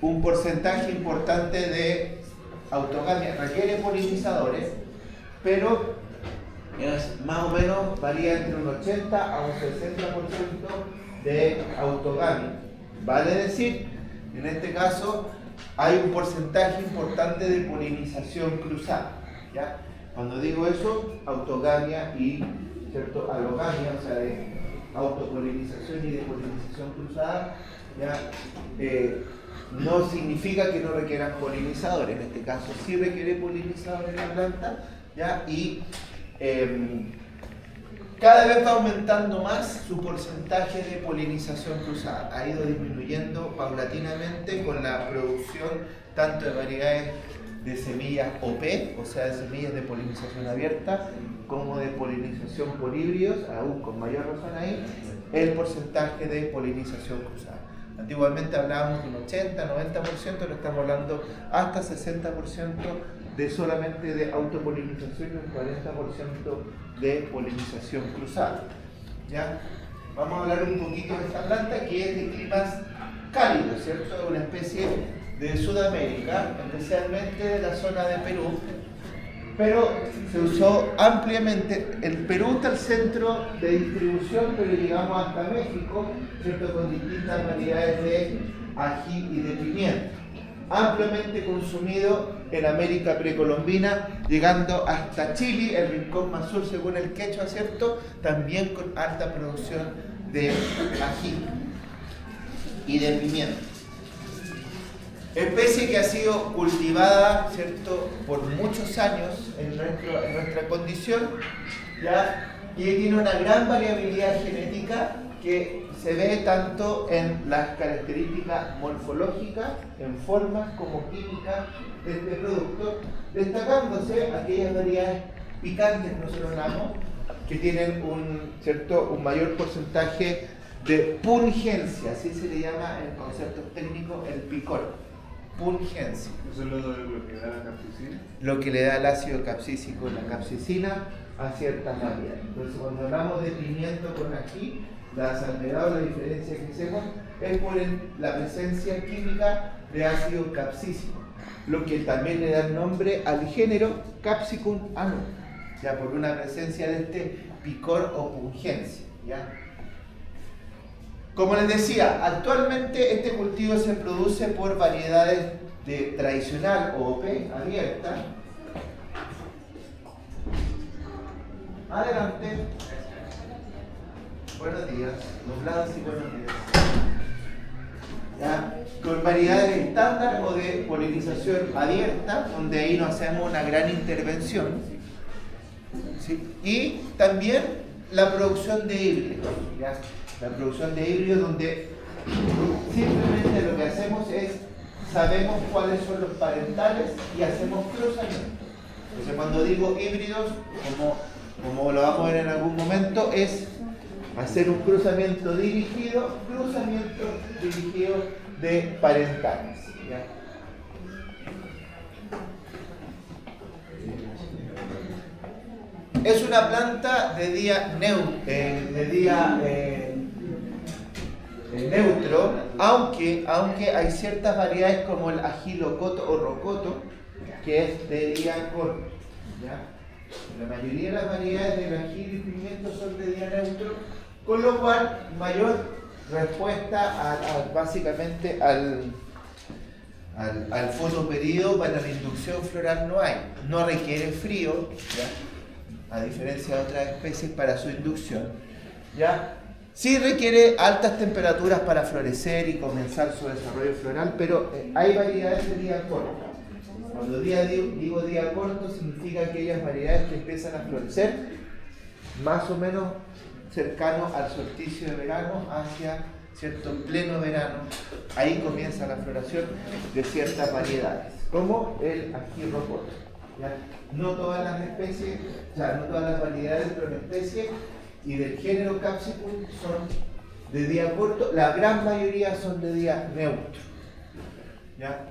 un porcentaje importante de autogamia, requiere polinizadores, pero es más o menos varía entre un 80 a un 60% de autogamia. Vale decir, en este caso hay un porcentaje importante de polinización cruzada, ¿ya? Cuando digo eso, autogamia y, ¿cierto?, alogamia, o sea, de autopolinización y de polinización cruzada, ¿ya? No significa que no requieran polinizadores. En este caso sí requiere polinizadores en la planta, ¿ya? Y cada vez va aumentando más su porcentaje de polinización cruzada. Ha ido disminuyendo paulatinamente con la producción tanto de variedades de semillas OP, o sea, de semillas de polinización abierta, como de polinización por híbridos, aún con mayor razón ahí, el porcentaje de polinización cruzada. Antiguamente hablábamos de un 80, 90%, ahora estamos hablando hasta 60% de solamente de autopolinización y un 40% de polinización cruzada. ¿Ya? Vamos a hablar un poquito de esta planta que es de climas cálidos, ¿cierto? Una especie de Sudamérica, especialmente de la zona de Perú, pero se usó ampliamente. El Perú está el centro de distribución, pero llegamos hasta México, ¿cierto?, con distintas variedades de ají y de pimienta. Ampliamente consumido en América precolombina, llegando hasta Chile, el rincón más sur según el quechua, ¿cierto?, también con alta producción de ají y de pimienta. Especie que ha sido cultivada, ¿cierto?, por muchos años en nuestra condición, ¿ya? Y tiene una gran variabilidad genética que se ve tanto en las características morfológicas, en formas como químicas de este producto, destacándose aquellas variedades picantes que nosotros hablamos, que tienen un mayor porcentaje de pungencia, así se le llama en conceptos técnicos el picor. Pungencia. ¿Eso es lo que da la capsicina? Lo que le da el ácido capsícico, la capsicina, a ciertas variedades. Entonces, cuando hablamos de pimiento con ají, la salvedad o la diferencia que hacemos es por la presencia química de ácido capsícico, lo que también le da el nombre al género Capsicum annuum, ya por una presencia de este picor o pungencia, ¿ya? Como les decía, actualmente este cultivo se produce por variedades de tradicional o OP abierta. Adelante. Buenos días, nublados y buenos días. ¿Ya? Con variedades estándar o de polinización abierta, donde ahí no hacemos una gran intervención. ¿Sí? Y también la producción de híbridos, ¿ya? La producción de híbridos donde simplemente lo que hacemos es, sabemos cuáles son los parentales y hacemos cruzamiento. Entonces cuando digo híbridos, como lo vamos a ver en algún momento, es hacer un cruzamiento dirigido de parentales, ¿ya? Es una planta de día neutro, aunque hay ciertas variedades como el ají locoto o rocoto, que es de día corto, ¿ya? La mayoría de las variedades del ají y pimiento son de día neutro, con lo cual mayor respuesta básicamente al fotoperiodo para la inducción floral no hay. No requiere frío, ¿ya?, a diferencia de otras especies para su inducción, ¿ya? Sí requiere altas temperaturas para florecer y comenzar su desarrollo floral, pero hay variedades de día corto. Cuando digo día corto, significa aquellas variedades que empiezan a florecer más o menos cercano al solsticio de verano hacia, ¿cierto?, pleno verano. Ahí comienza la floración de ciertas variedades, como el ají rocoto, ¿ya? No todas las especies, o sea, no todas las variedades de una especie y del género Capsicum son de día corto, la gran mayoría son de día neutro, ¿ya?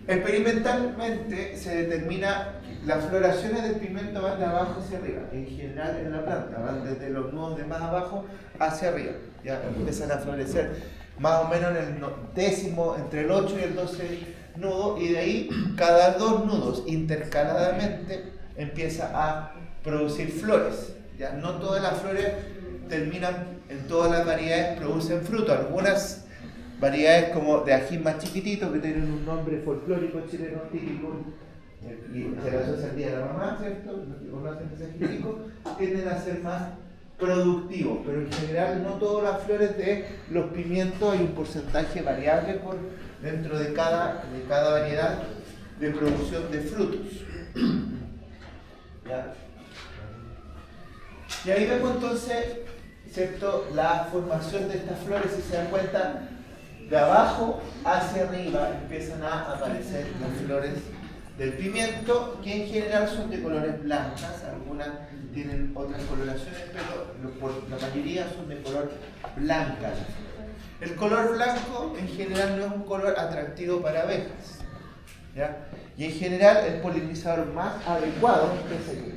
Experimentalmente se determina las floraciones del pimiento van de abajo hacia arriba, en general en la planta, van desde los nudos de más abajo hacia arriba, ya empiezan a florecer más o menos en el décimo, entre el 8 y el 12 nudo, y de ahí cada 2 nudos intercaladamente empieza a producir flores. ¿Ya? No todas las flores terminan, en todas las variedades producen fruto. Algunas variedades como de ají más chiquitito, que tienen un nombre folclórico chileno típico, y se le asocia al día de la mamá, ¿cierto? Los que conocen ese ají típico, tienden a ser más productivos, pero en general no todas las flores de los pimientos, hay un porcentaje variable dentro de cada variedad de producción de frutos. ¿Ya? Y ahí vemos entonces, ¿cierto?, la formación de estas flores. Si se dan cuenta, de abajo hacia arriba empiezan a aparecer las flores del pimiento, que en general son de colores blancas, algunas tienen otras coloraciones, pero la mayoría son de color blanca. El color blanco en general no es un color atractivo para abejas, ¿ya? Y en general el polinizador más adecuado, pese a que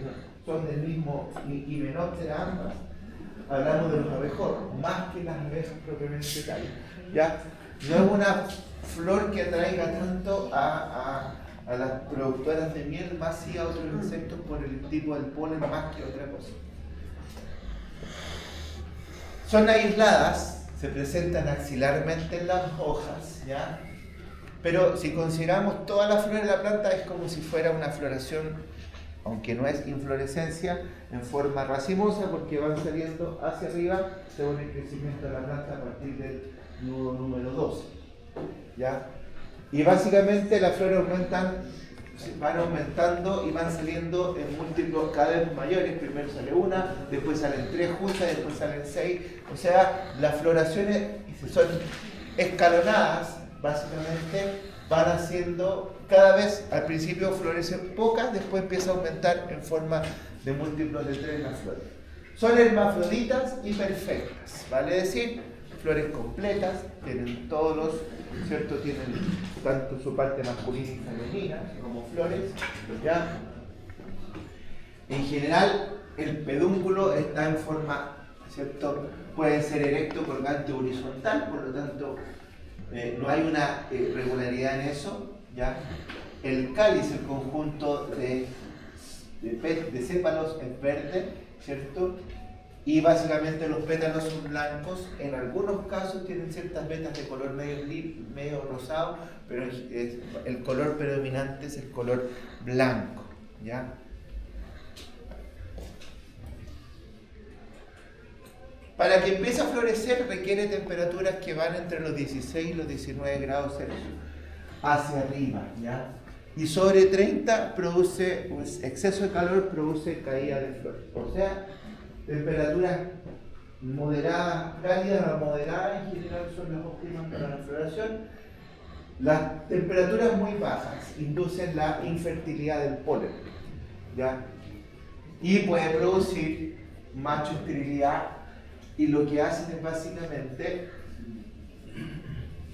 son del mismo Hymenoptera ambas, hablamos de los abejorros, más que las abejas propiamente tal, ¿ya? No es una flor que atraiga tanto a las productoras de miel, más sí a otros insectos por el tipo del polen más que otra cosa. Son aisladas, se presentan axilarmente en las hojas, ¿ya? Pero si consideramos toda la flor de la planta, es como si fuera una floración, aunque no es inflorescencia, en forma racimosa, porque van saliendo hacia arriba según el crecimiento de la planta a partir del nudo número 12, ¿ya? Y básicamente las flores van aumentando y van saliendo en múltiplos cada vez mayores. Primero sale una, después salen 3 juntas, después salen 6. O sea, las floraciones son escalonadas, básicamente van haciendo cada vez, al principio florecen pocas, después empieza a aumentar en forma de múltiplos de 3 las flores. Son hermafroditas y perfectas, vale decir, flores completas, tienen todos los, ¿cierto? Tienen tanto su parte masculina y femenina como flores, ¿ya? En general, el pedúnculo está en forma, ¿cierto? Puede ser erecto, colgante o horizontal, por lo tanto, no hay una regularidad en eso, ¿ya? El cáliz, el conjunto de sépalos es verde, ¿cierto? Y básicamente los pétalos son blancos. En algunos casos tienen ciertas vetas de color medio rosado, pero el color predominante es el color blanco, ¿ya? Para que empiece a florecer requiere temperaturas que van entre los 16 y los 19 grados Celsius hacia arriba, ¿ya? Y sobre 30 produce, pues, exceso de calor produce caída de flores. O sea, temperaturas moderadas, cálidas a moderadas en general son las óptimas para la floración. Las temperaturas muy bajas inducen la infertilidad del polen, ¿ya? Y puede producir macho esterilidad, y lo que hacen es básicamente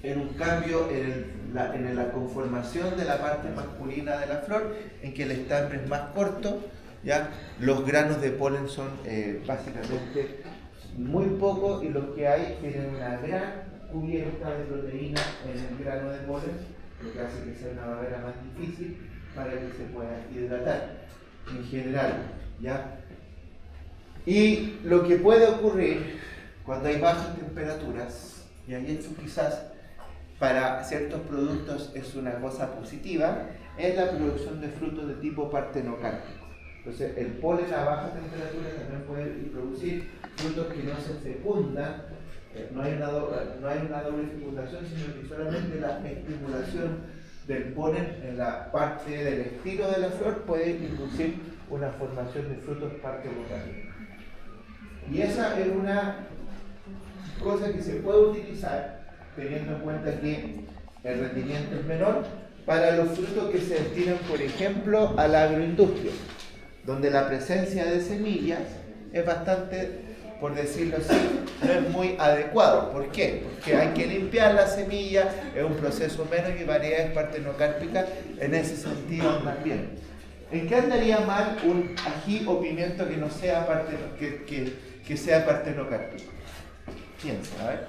en un cambio en la conformación de la parte masculina de la flor, en que el estambre es más corto, ¿ya? Los granos de polen son básicamente muy pocos, y los que hay tienen una gran cubierta de proteína en el grano de polen, lo que hace que sea una barrera más difícil para que se pueda hidratar en general, ¿ya? Y lo que puede ocurrir cuando hay bajas temperaturas, y ahí esto quizás para ciertos productos es una cosa positiva, es la producción de frutos de tipo partenocárpico. Entonces, el polen a baja temperatura también puede producir frutos que no se fecundan, no hay una doble fecundación, sino que solamente la estimulación del polen en la parte del estilo de la flor puede inducir una formación de frutos partenocárpicos. Y esa es una cosa que se puede utilizar teniendo en cuenta que el rendimiento es menor para los frutos que se destinan, por ejemplo, a la agroindustria, donde la presencia de semillas es bastante, por decirlo así, no es muy adecuado. ¿Por qué? Porque hay que limpiar la semilla, es un proceso menos, y variedades partenocárpicas en ese sentido también. ¿En qué andaría mal un ají o pimiento que no sea que sea partenocárpico? Piensa, a ver.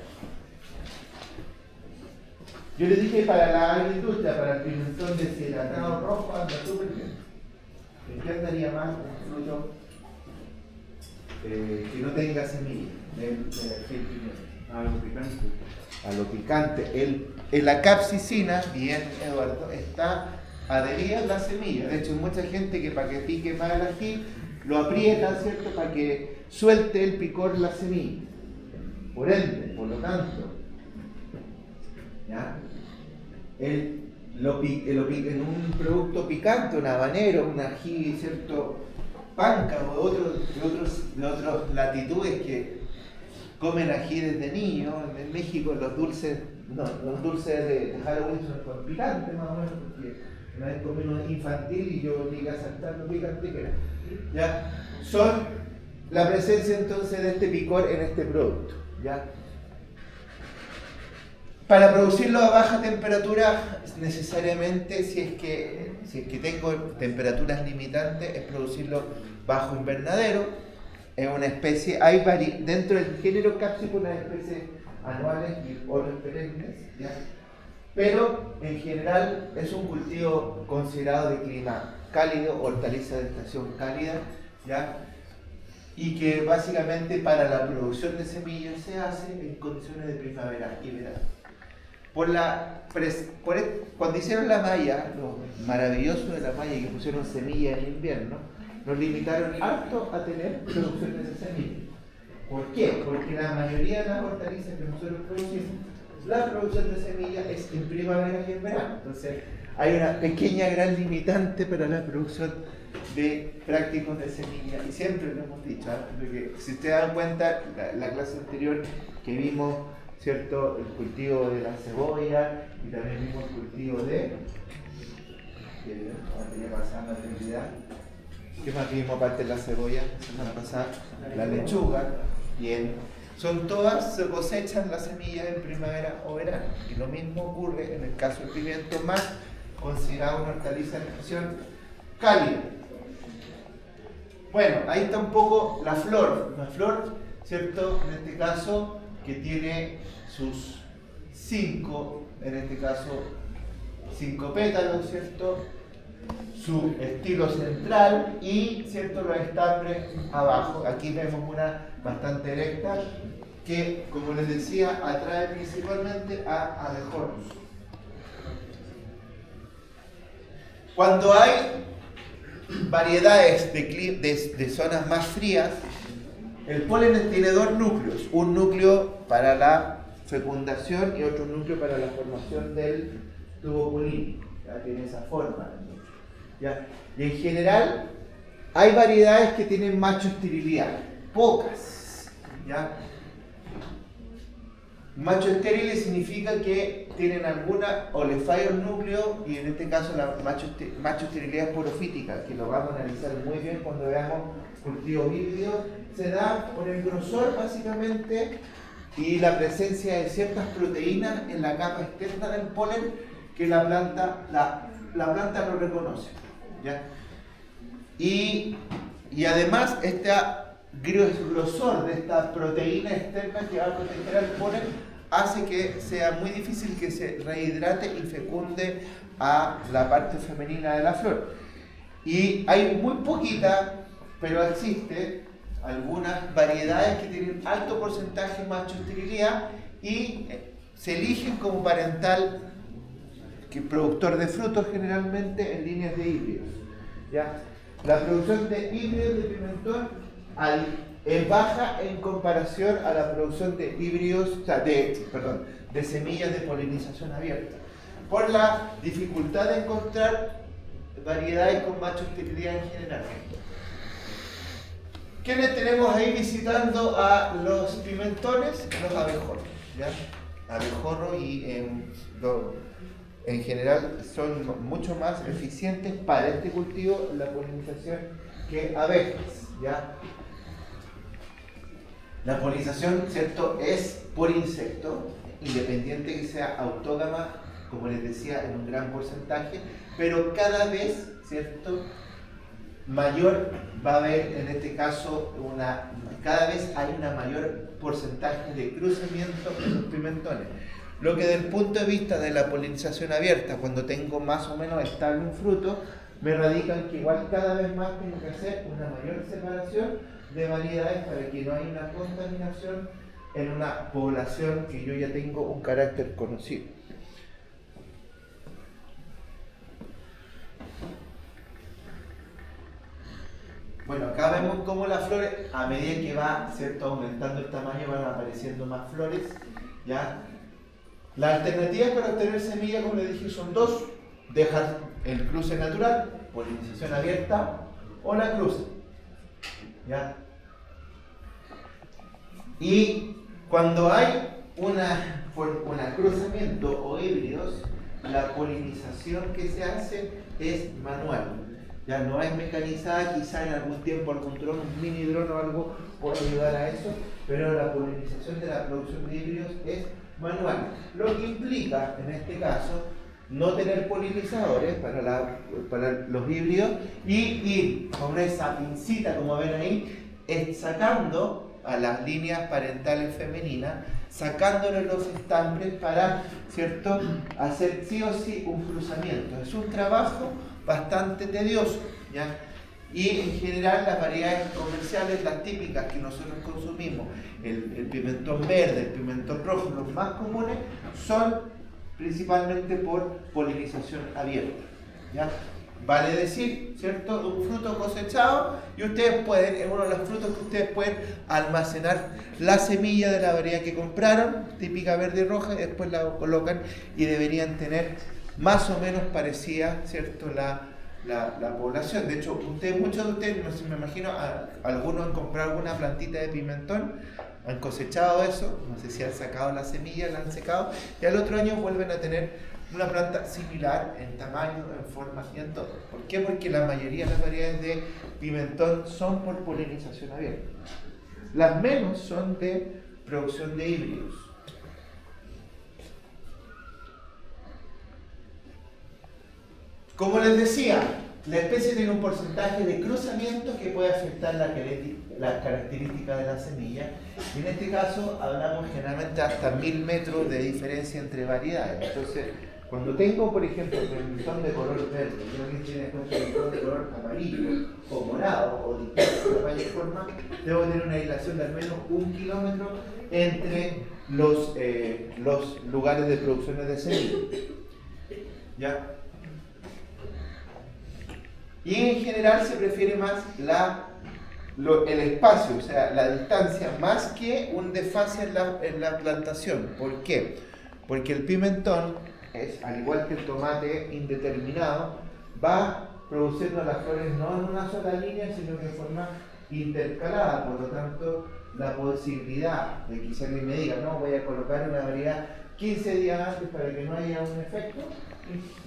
Yo le dije para la agricultura, para el pimentón deshidratado rojo, anda súper bien. ¿En qué andaría más un fruto que no tenga semilla? A lo picante. A lo picante. La capsicina, bien Eduardo, está adherida a la semilla. De hecho, hay mucha gente que para que pique más el ají, lo aprieta, ¿cierto? Para que suelte el picor la semilla. Por ende, por lo tanto, ¿ya? En un producto picante, un habanero, un ají, ¿cierto? Panca o de otras latitudes que comen ají desde niños. En México los dulces de Halloween son picantes más o menos, porque una vez comí uno infantil y yo llegué a saltar lo picante que era. ¿Ya? Son la presencia entonces de este picor en este producto. ¿Ya? Para producirlo a baja temperatura, necesariamente, si es que tengo temperaturas limitantes, es producirlo bajo invernadero. Es una especie, dentro del género cápsico unas especies anuales y otras perennes, ¿ya? Pero en general es un cultivo considerado de clima cálido, hortaliza de estación cálida, ¿ya? Y que básicamente para la producción de semillas se hace en condiciones de primavera y verano. Cuando hicieron la malla, lo maravilloso de la malla, que pusieron semillas en invierno, nos limitaron harto a tener producción de semillas. ¿Por qué? Porque la mayoría de las hortalizas que nosotros producimos, la producción de semillas es en primavera y en verano. Entonces hay una pequeña gran limitante para la producción de prácticos de semillas. Y siempre lo hemos dicho, porque si ustedes dan cuenta, la clase anterior que vimos, ¿cierto? El cultivo de la cebolla y también vimos el cultivo de... ¿Qué más vimos aparte de la cebolla? Semana pasada, la lechuga. Bien. Son todas, se cosechan las semillas en primavera o verano. Y lo mismo ocurre en el caso del pimiento más, considerado una hortaliza de estación cálida. Bueno, ahí está un poco la flor. La flor, ¿cierto? En este caso, que tiene sus 5 pétalos, ¿cierto? Su estilo central y, ¿cierto?, los estambres abajo. Aquí vemos una bastante erecta que, como les decía, atrae principalmente a abejorros. Cuando hay variedades de zonas más frías, el polen tiene dos núcleos, un núcleo para la fecundación y otro núcleo para la formación del tubo polínico. Ya tiene esa forma. ¿Ya? Y en general hay variedades que tienen macho esterilidad, pocas. ¿Ya? Macho estériles significa que tienen alguna o les falla un núcleo, y en este caso la macho esterilidad esporofítica, que lo vamos a analizar muy bien cuando veamos cultivos híbridos. Se da por el grosor básicamente y la presencia de ciertas proteínas en la capa externa del polen que la planta no reconoce. ¿Ya? Y además este grosor de esta proteína externa que va a proteger al polen hace que sea muy difícil que se rehidrate y fecunde a la parte femenina de la flor. Y hay muy poquita, pero existe algunas variedades que tienen alto porcentaje de macho esterilidad y se eligen como parental que productor de frutos generalmente en líneas de híbridos. ¿Ya? La producción de híbridos de pimentón es baja en comparación a la producción de híbridos, o sea, de semillas de polinización abierta, por la dificultad de encontrar variedades con macho esterilidad en general. ¿Quiénes tenemos ahí visitando a los pimentones? Los abejorros. ¿Ya? Abejorros y en general son mucho más eficientes para este cultivo la polinización que abejas. ¿Ya? La polinización, ¿cierto?, es por insecto, independiente que sea autógama, como les decía, en un gran porcentaje, pero cada vez, ¿cierto?, mayor va a haber, en este caso, cada vez hay una mayor porcentaje de cruzamiento en los pimentones. Lo que desde el punto de vista de la polinización abierta, cuando tengo más o menos estable un fruto, me radica en que igual cada vez más tengo que hacer una mayor separación de variedades para que no haya una contaminación en una población que yo ya tengo un carácter conocido. Bueno, acá vemos cómo las flores, a medida que va, ¿cierto?, aumentando el tamaño, van apareciendo más flores, ¿ya? Las alternativas para obtener semillas, como les dije, son dos: dejar el cruce natural, polinización abierta, o la cruce, ¿ya? Y cuando hay un cruzamiento o híbridos, la polinización que se hace es manual. Ya no es mecanizada, quizá en algún tiempo algún dron, un mini dron o algo puede ayudar a eso, pero la polinización de la producción de híbridos es manual. Lo que implica, en este caso, no tener polinizadores para los híbridos y ir con esa pincita, como ven ahí, sacando a las líneas parentales femeninas, sacándole los estambres para, ¿cierto?, hacer sí o sí un cruzamiento. Es un trabajo bastante tedioso, ¿ya? Y en general las variedades comerciales, las típicas que nosotros consumimos, el pimentón verde, el pimentón rojo, los más comunes, son principalmente por polinización abierta, ¿ya? Vale decir, ¿cierto?, un fruto cosechado, y ustedes pueden, es uno de los frutos que ustedes pueden almacenar la semilla de la variedad que compraron, típica verde y roja, y después la colocan y deberían tener más o menos parecida, ¿cierto?, la población. De hecho, muchos de ustedes, no sé, me imagino, algunos han comprado alguna plantita de pimentón, han cosechado eso, no sé si han sacado la semilla, la han secado, y al otro año vuelven a tener una planta similar en tamaño, en forma y en todo. ¿Por qué? Porque la mayoría de las variedades de pimentón son por polinización abierta. Las menos son de producción de híbridos. Como les decía, la especie tiene un porcentaje de cruzamiento que puede afectar las características de la semilla, y en este caso hablamos generalmente hasta 1000 metros de diferencia entre variedades. Entonces, cuando tengo, por ejemplo, pimentón de color verde, creo que tiene pimentón de color amarillo o morado o distinto tamaño y forma, debo tener una aislación de al menos 1 kilómetro entre los lugares de producción de semillas, ¿ya? Y en general se prefiere más el espacio, o sea, la distancia, más que un desfase en la plantación. ¿Por qué? Porque el pimentón, al igual que el tomate indeterminado, va produciendo las flores no en una sola línea, sino que en forma intercalada. Por lo tanto, la posibilidad de que alguien me diga, no, voy a colocar una variedad 15 días antes para que no haya un efecto,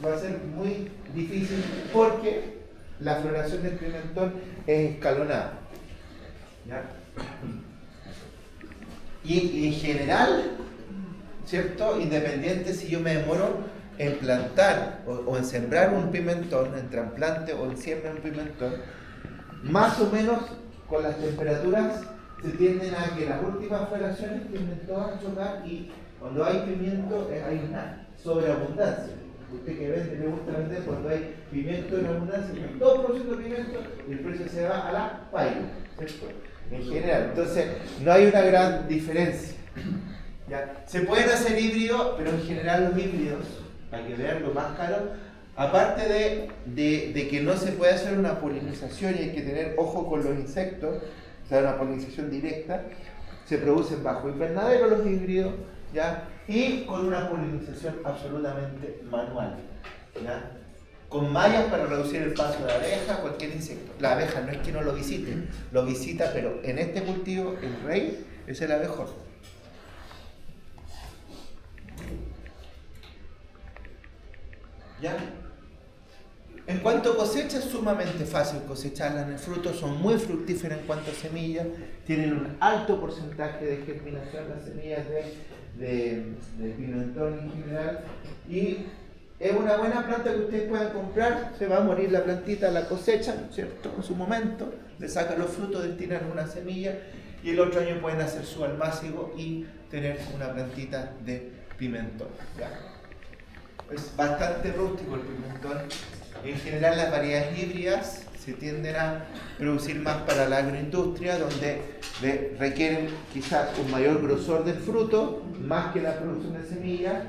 va a ser muy difícil, porque la floración del pimentón es escalonada, ¿ya? Y en general, ¿cierto?, independiente si yo me demoro en plantar o en sembrar un pimentón, en trasplante o en siembra un pimentón, más o menos con las temperaturas se tienden a que las últimas floraciones tienden todas a chocar, y cuando hay pimiento hay una sobreabundancia. Usted que vende, le gusta vender cuando hay pimiento en abundancia, con 2% de pimiento, y el precio se va a la paila, ¿cierto?, en general. Entonces, no hay una gran diferencia, ¿ya? Se pueden hacer híbridos, pero en general los híbridos, para que vean lo más caro, aparte de que no se puede hacer una polinización y hay que tener ojo con los insectos, o sea, una polinización directa, se producen bajo invernadero los híbridos, ¿ya?, y con una polinización absolutamente manual, ¿ya?, con mallas para reducir el paso de abeja, cualquier insecto. La abeja no es que no lo visite, lo visita, pero en este cultivo el rey es el abejón. ¿Ya? En cuanto a cosecha, es sumamente fácil cosecharlas en el fruto, son muy fructíferas en cuanto a semillas, tienen un alto porcentaje de germinación las semillas de pimentón en general, y es una buena planta que ustedes puedan comprar. Se va a morir la plantita, la cosechan, ¿cierto?, en su momento, le sacan los frutos, destinan una semilla, y el otro año pueden hacer su almácigo y tener una plantita de pimentón. ¿Ya? Es bastante rústico el pimentón. En general las variedades híbridas se tienden a producir más para la agroindustria, donde requieren quizás un mayor grosor del fruto, más que la producción de semillas.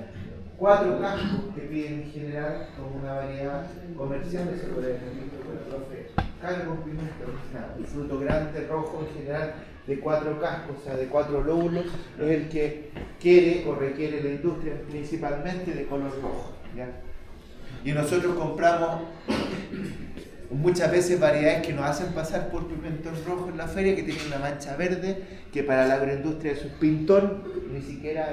4 cascos que piden en general como una variedad comercial, eso por el profe Carlos Pimentón, el fruto grande, rojo en general, de 4 cascos, o sea, de 4 lóbulos, es el que quiere o requiere la industria, principalmente de color rojo. ¿Ya? Y nosotros compramos muchas veces variedades que nos hacen pasar por pimentón rojo en la feria, que tienen una mancha verde, que para la agroindustria es un pintón, ni siquiera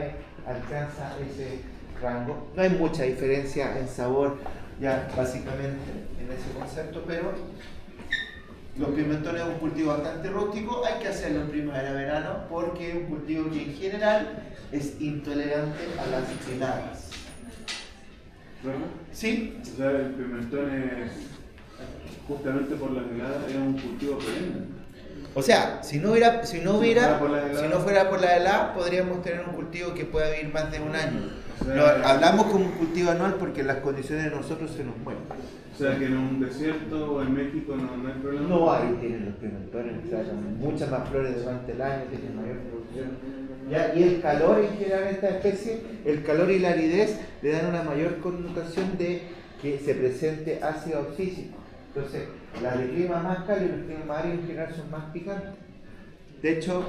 alcanza ese rango. No hay mucha diferencia en sabor, ya básicamente en ese concepto, pero los pimentones es un cultivo bastante rústico, hay que hacerlo en primavera-verano porque es un cultivo que en general es intolerante a las heladas. ¿Verdad? ¿Sí? O sea, el pimentón es, justamente por las heladas, es un cultivo perenne. O sea, si no fuera por la helada, podríamos tener un cultivo que pueda vivir más de un año. O sea, hablamos como un cultivo anual porque las condiciones de nosotros se nos mueven. O sea, que en un desierto o en México no hay problema. No hay, tienen los pimentones, sacan muchas más flores durante el año, tienen mayor producción. ¿Ya? Y el calor en general en esta especie, el calor y la aridez le dan una mayor connotación de que se presente ácido oxígeno. Entonces, las de clima más cálido y los climas más áridos en general son más picantes. De hecho,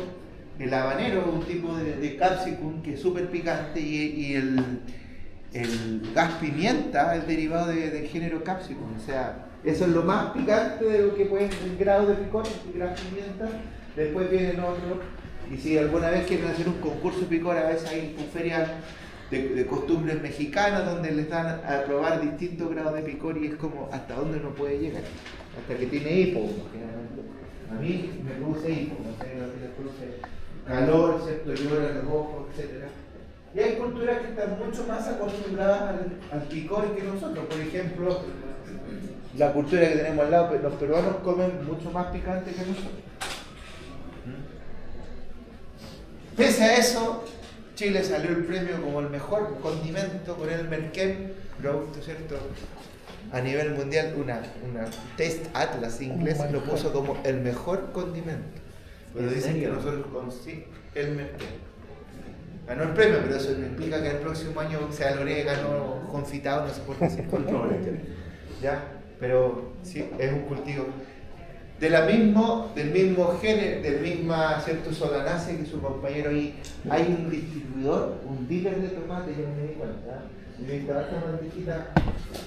el habanero es un tipo de capsicum que es súper picante y el gas pimienta es derivado del género capsicum. O sea, eso es lo más picante de lo que puede ser el grado de picor, el gas pimienta. Después vienen otros. Y si alguna vez quieren hacer un concurso de picor, a veces hay ferias de costumbres mexicanas donde les dan a probar distintos grados de picor y es como hasta dónde uno puede llegar, hasta que tiene hipo, generalmente. A mí me produce hipo, no sé, me produce calor, ¿cierto? Llora el ojo, etc. Y hay culturas que están mucho más acostumbradas al picor que nosotros. Por ejemplo, la cultura que tenemos al lado, los peruanos comen mucho más picante que nosotros. Pese a eso, Chile salió el premio como el mejor condimento con el Merquén, producto, ¿cierto? A nivel mundial, una Taste Atlas inglés lo puso como el mejor condimento. Pero dicen que nosotros con sí, el Merquén. Ganó el premio, pero eso no implica que el próximo año sea el orégano confitado, no se puede decir control. ¿Ya? Pero sí, es un cultivo. Del mismo género, del misma cierto Solanace que su compañero ahí, hay un distribuidor, un dealer de tomate, yo me di cuenta, y me estaba esta bandejita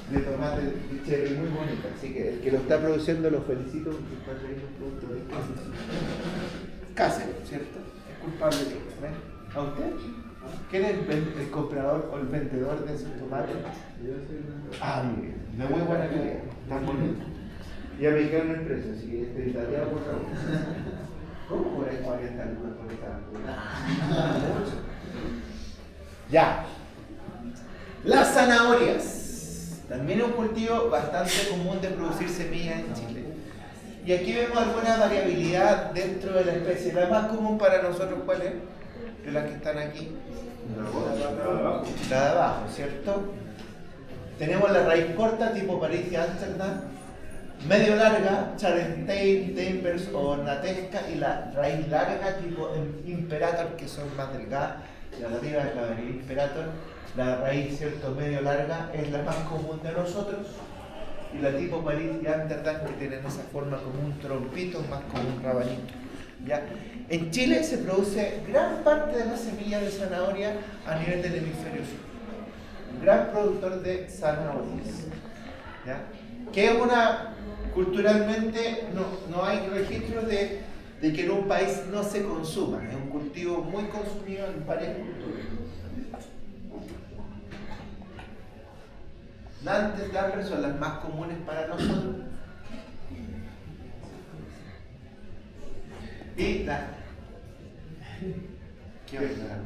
de tomate de cherry muy bonita, así que el que lo está produciendo lo felicito porque está trayendo un producto de casero, ¿cierto? Es culpable de ello, ¿ven? ¿A usted? ¿Quién es el comprador o el vendedor de esos tomates? Ah, muy bien, de muy buena calidad, tan bonito. Ya me dijeron el precio, así que estoy tateado por favor. ¿Cómo por ahí 40 lucas por esta? Ya. Las zanahorias. También es un cultivo bastante común de producir semillas en Chile. Y aquí vemos alguna variabilidad dentro de la especie. La más común para nosotros, ¿cuál es? De las que están aquí. La de abajo, ¿cierto? Tenemos la raíz corta tipo París y Amsterdam. Medio larga, Charentail, Tapers o Natesca, y la raíz larga tipo Imperator, que son más delgadas. La nativa es la variedad Imperator. La raíz, cierto, medio larga es la más común de nosotros. Y la tipo París y Amsterdam, que tienen esa forma como un trompito, más como un rabanito. ¿Ya? En Chile se produce gran parte de la semilla de zanahoria a nivel del hemisferio sur. Un gran productor de zanahorias. ¿Ya? Que es una, culturalmente no hay registro de que en un país no se consuma. Es un cultivo muy consumido en varias culturas. Nantes, Dampers son las más comunes para nosotros. Y la... ¿Qué otra?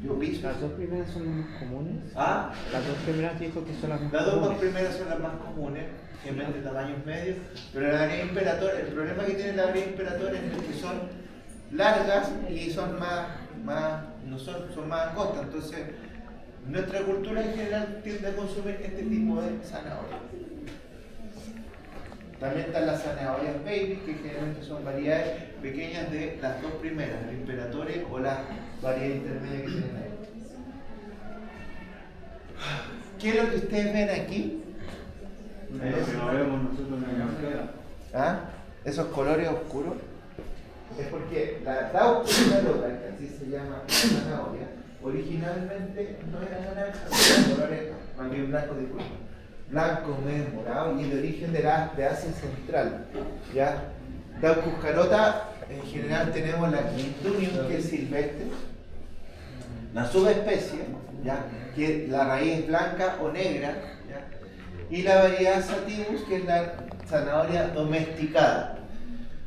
Yo piso. ¿Las dos primeras son las más comunes? ¿Ah? Las dos primeras dijo que son las más Las comunes. dos primeras son las más comunes, generalmente de tamaños medios, pero la variedad Imperator, el problema que tiene la variedad Imperator es que son largas y son más angostas, entonces Nuestra cultura en general tiende a consumir este tipo de zanahoria. También están las zanahorias baby, que generalmente son variedades pequeñas de las dos primeras, la Imperatore o la variedad intermedia que tienen ahí. ¿Qué es lo que ustedes ven aquí? Es lo que no vemos nosotros en la cantidad. ¿Ah? Esos colores oscuros. Es porque la Daucus carota, que así se llama la zanahoria, originalmente no era naranja, eran colores más bien blancos, disculpa. Blanco, medio morado, y de origen de Asia Central. ¿Ya? Daucus carota, en general tenemos la Quintunium, que es silvestre, la subespecie, ¿ya? Que la raíz es blanca o negra, ¿ya? Y la variedad Sativus, que es la zanahoria domesticada.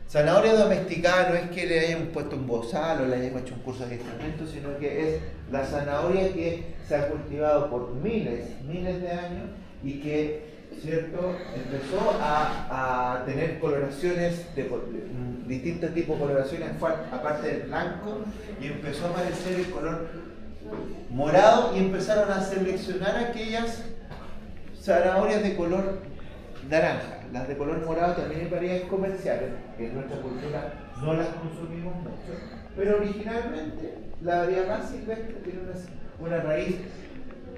Zanahoria domesticada no es que le hayan puesto un bozal o le hayan hecho un curso de adiestramiento, sino que es la zanahoria que se ha cultivado por miles de años y que, ¿cierto?, empezó a tener coloraciones, distintos tipos de coloraciones, aparte del blanco, y empezó a aparecer el color morado y empezaron a seleccionar aquellas zanahorias de color naranja. Las de color morado también hay variedades comerciales, que en nuestra cultura no las consumimos mucho, pero originalmente la variedad más silvestre tiene una raíz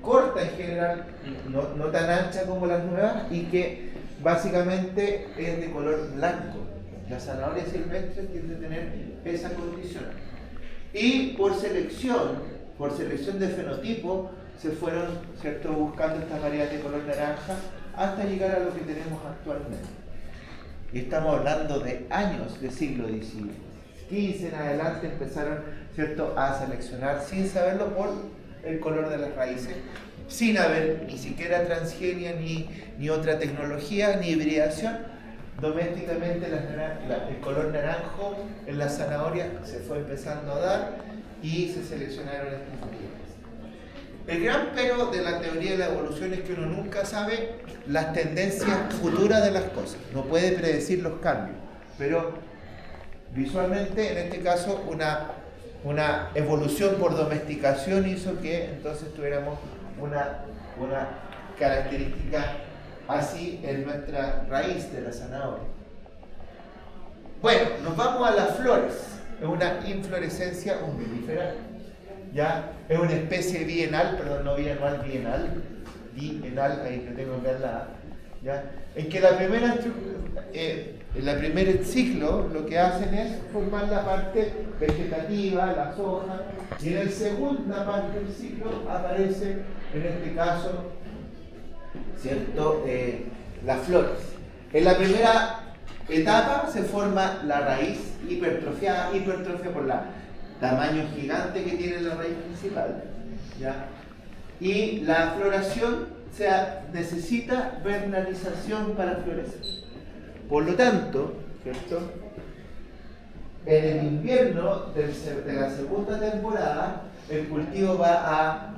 corta en general, no tan ancha como las nuevas, y que básicamente es de color blanco. La zanahoria silvestre tiende a tener esa condición. Y por selección de fenotipo, se fueron, ¿cierto?, buscando estas variedades de color naranja hasta llegar a lo que tenemos actualmente. Y estamos hablando de años, de siglo XV en adelante empezaron, ¿cierto?, a seleccionar sin saberlo por el color de las raíces, sin haber ni siquiera transgenia ni otra tecnología ni hibridación. Domésticamente el color naranjo en la zanahoria se fue empezando a dar y se seleccionaron estas variedades. El gran pero de la teoría de la evolución es que uno nunca sabe las tendencias futuras de las cosas, no puede predecir los cambios, pero visualmente en este caso una evolución por domesticación hizo que entonces tuviéramos una característica así en nuestra raíz de la zanahoria. Bueno, nos vamos a las flores. Es una inflorescencia umbelífera, ¿ya? Es una especie bienal, perdón, no bienal, bienal, ahí que tengo que ver la, ¿ya? En que en la primer ciclo lo que hacen es formar la parte vegetativa, las hojas, y en la segunda parte del ciclo aparece, en este caso, ¿cierto?, las flores. En la primera etapa se forma la raíz hipertrofia por el tamaño gigante que tiene la raíz principal, ¿ya? Y la floración necesita vernalización para florecer. Por lo tanto, ¿cierto?, en el invierno de la segunda temporada, el cultivo va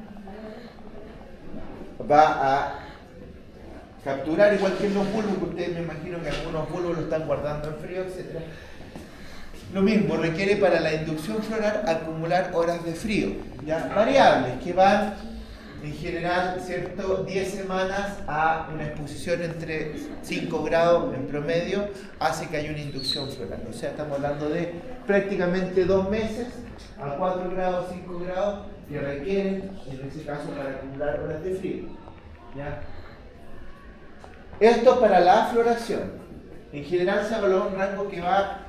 a capturar, igual que en los bulbos, que ustedes me imagino que algunos bulbos lo están guardando en frío, etc. Lo mismo requiere para la inducción floral acumular horas de frío, ¿ya? Variables que van en general, ¿cierto?, 10 semanas a una exposición entre 5 grados en promedio, hace que haya una inducción floral. O sea, estamos hablando de prácticamente 2 meses a 4 grados, 5 grados, que requieren, en ese caso, para acumular horas de frío, ¿ya? Esto para la floración. En general se evalúa un rango que va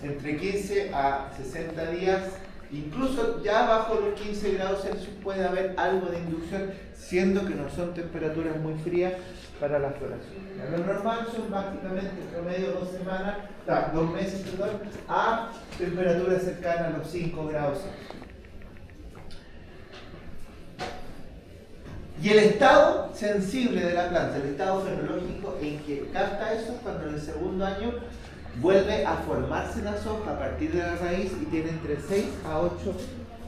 entre 15 a 60 días. Incluso ya bajo los 15 grados Celsius puede haber algo de inducción, siendo que no son temperaturas muy frías para la floración. Lo normal son básicamente en promedio 2 meses, a temperaturas cercanas a los 5 grados Celsius. Y el estado sensible de la planta, el estado fenológico en que capta eso, cuando en el segundo año vuelve a formarse las hojas a partir de la raíz y tiene entre 6 a 8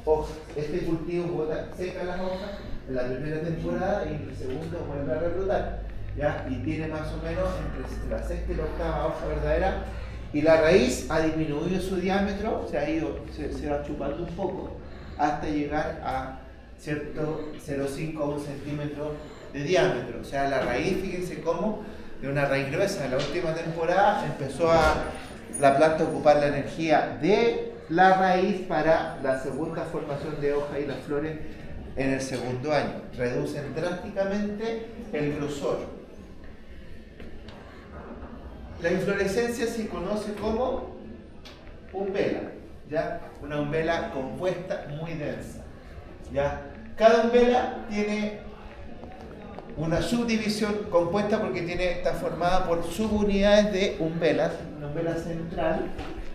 hojas. Este cultivo seca las hojas en la primera temporada y en el segundo vuelve a rebrotar, ¿ya? Y tiene más o menos entre la sexta y la octava hoja verdadera, y la raíz ha disminuido su diámetro, se va chupando un poco hasta llegar a ¿cierto? 0,5 a 1 centímetro de diámetro. O sea, la raíz, fíjense cómo, de una raíz gruesa. En la última temporada empezó la planta a ocupar la energía de la raíz para la segunda formación de hoja y las flores en el segundo año. Reducen drásticamente el grosor. La inflorescencia se conoce como umbela, ¿ya? Una umbela compuesta muy densa, ¿ya? Cada umbela tiene una subdivisión compuesta porque está formada por subunidades de umbelas, una umbela central,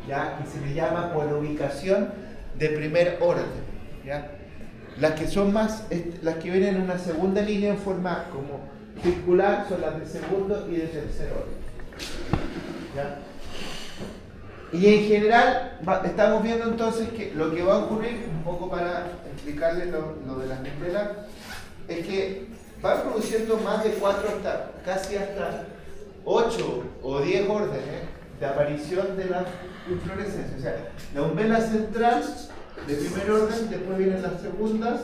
¿ya? Que se le llama por ubicación de primer orden, ¿ya? Las que son las que vienen en una segunda línea en forma como circular son las de segundo y de tercer orden, ¿ya? Y en general estamos viendo entonces que lo que va a ocurrir, un poco para explicarles lo de las umbelas, es que van produciendo más de 4 casi hasta 8 o 10 órdenes de aparición de la inflorescencia. O sea, la umbela central de primer orden, después vienen las segundas,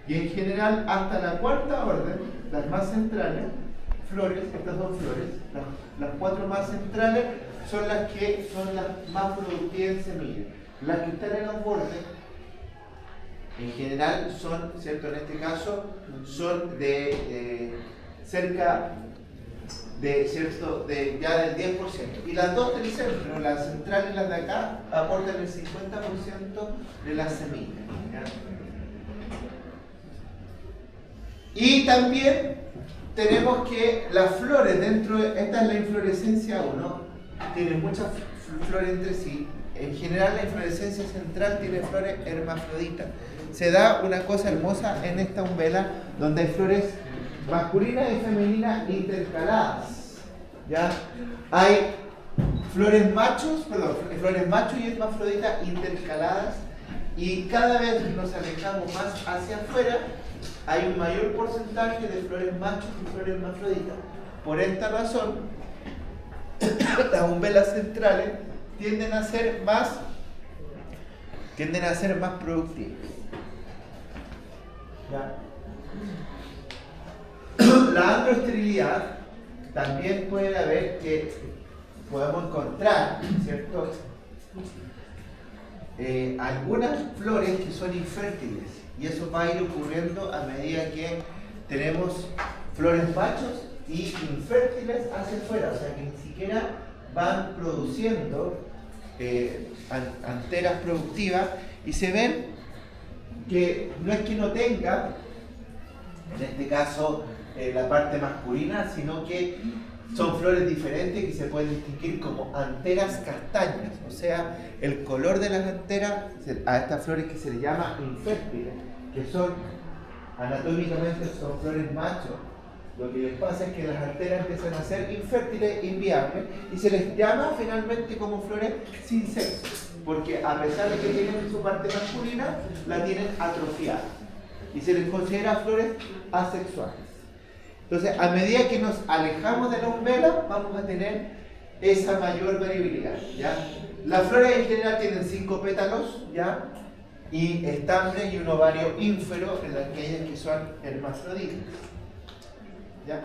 y en general hasta la cuarta orden, las más centrales, flores, estas dos flores, las 4 más centrales son las que son las más productivas en semillas. Las que están en los bordes, en general son, ¿cierto? En este caso, son de cerca de, ¿cierto? Ya del 10%. Y las dos del centro, la central y las de acá, aportan el 50% de las semillas, ¿ya? Y también tenemos que las flores dentro de, esta es la inflorescencia 1, tienen muchas flores entre sí. En general la inflorescencia central tiene flores hermafroditas. Se da una cosa hermosa en esta umbela donde hay flores masculinas y femeninas intercaladas, ¿ya? Hay flores machos y hermafroditas intercaladas, y cada vez nos alejamos más hacia afuera hay un mayor porcentaje de flores machos y flores hermafroditas. Por esta razón, las umbelas centrales tienden a ser más productivas. ¿Ya? La androesterilidad también puede haber que podemos encontrar, ¿cierto? Algunas flores que son infértiles, y eso va a ir ocurriendo a medida que tenemos flores machos y infértiles hacia afuera, o sea que ni siquiera van produciendo anteras productivas, y se ven que no es que no tenga, en este caso, la parte masculina, sino que son flores diferentes que se pueden distinguir como anteras castañas, o sea, el color de las anteras a estas flores que se les llama infértiles, que son anatómicamente son flores machos. Lo que les pasa es que las anteras empiezan a ser infértiles, inviables, y se les llama finalmente como flores sin sexo, porque a pesar de que tienen su parte masculina, la tienen atrofiada, y se les considera flores asexuales. Entonces, a medida que nos alejamos de la umbela, vamos a tener esa mayor variabilidad, ¿ya? Las flores en general tienen 5 pétalos, ¿ya? Y estambres y un ovario ínfero en aquellas que son hermafroditas, ¿ya?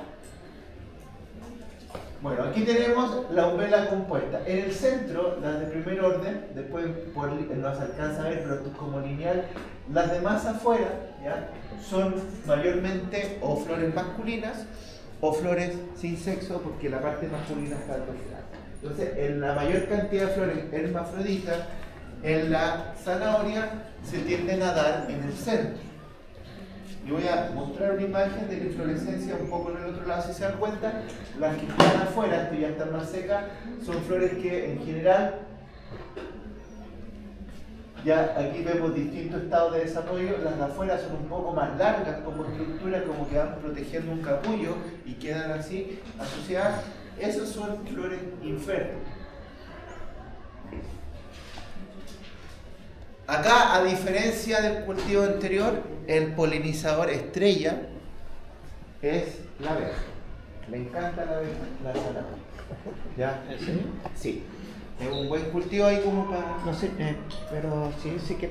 Bueno, aquí tenemos la umbela compuesta. En el centro, las de primer orden, después no se alcanza a ver, pero esto es como lineal. Las de más afuera, ¿ya? Son mayormente o flores masculinas o flores sin sexo, porque la parte masculina está atrofiada. Entonces, en la mayor cantidad de flores hermafroditas, en la zanahoria se tienden a dar en el centro. Y voy a mostrar una imagen de la inflorescencia un poco en el otro lado. Si se dan cuenta, las que están afuera, esto ya están más secas, son flores que en general, ya aquí vemos distintos estados de desarrollo. Las de afuera son un poco más largas como estructura, como que van protegiendo un capullo y quedan así asociadas. Esas son flores infértiles. Acá, a diferencia del cultivo anterior, el polinizador estrella es la abeja. Le encanta la abeja, la zanahoria. ¿Ya? Sí. Es un buen cultivo ahí como para... No sé, pero sí dice que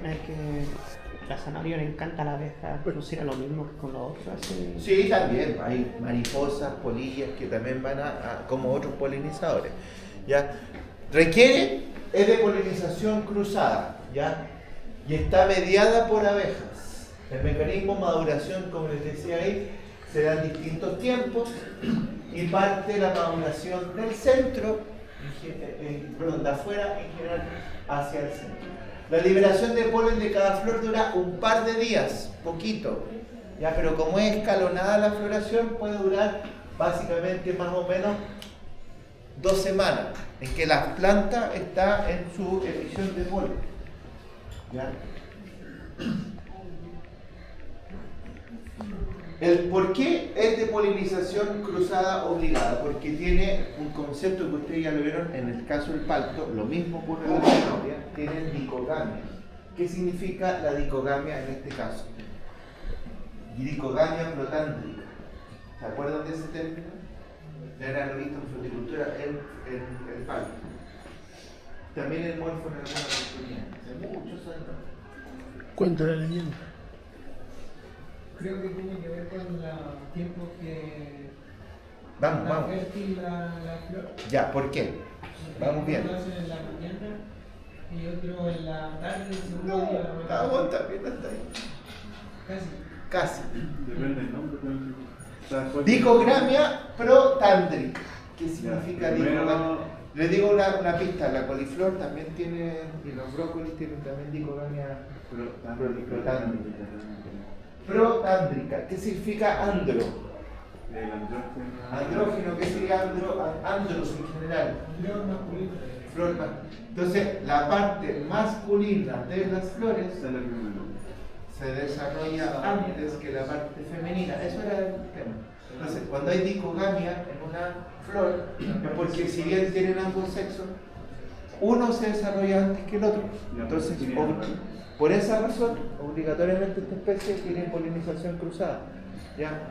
la zanahoria le encanta a la abeja, producir lo mismo que con los otros. Así. Sí, también hay mariposas, polillas que también van como otros polinizadores. ¿Ya? Requiere, es de polinización cruzada, ¿ya? Y está mediada por abejas. El mecanismo de maduración, como les decía ahí, se da en distintos tiempos y parte la maduración del centro, de afuera en general hacia el centro. La liberación de polen de cada flor dura un par de días, poquito, ¿ya? Pero como es escalonada la floración, puede durar básicamente más o menos 2 semanas, en que la planta está en su emisión de polen. ¿Ya? El por qué es de polinización cruzada obligada, porque tiene un concepto que ustedes ya lo vieron en el caso del palto, lo mismo ocurre en la zanahoria, tienen dicogamia. ¿Qué significa la dicogamia en este caso? Dicogamia protándrica. ¿Se acuerdan de ese término? Ya era visto en fruticultura, el palto. También el morfo en alguna oportunidad. Hace muchos años. Cuenta la leyenda. Creo que tiene que ver con los tiempos que Vamos. fértil la flor. Ya, ¿por qué? Vamos bien. Uno lo hacen en la mañana y otro en la tarde, el segundo día. Vamos también hasta ahí. Casi. Depende del nombre. O sea, Dicogramia protándrica. ¿Qué significa Ya, primero- dicogramia? Les digo una pista, la coliflor también tiene, y los brócolis tienen también dicogramia protándrica. Protándrica, ¿qué significa andro? El andrógeno. Andrógeno, ¿qué sería andros en general? Flor masculina. Flor Entonces, la parte masculina de las flores Sale primero. se desarrolla antes que la parte femenina. Eso era el tema. Entonces, cuando hay dicogamia en una flor, es porque si bien tienen ambos sexos, uno se desarrolla antes que el otro. Entonces, por esa razón, obligatoriamente esta especie tiene polinización cruzada. ¿Ya?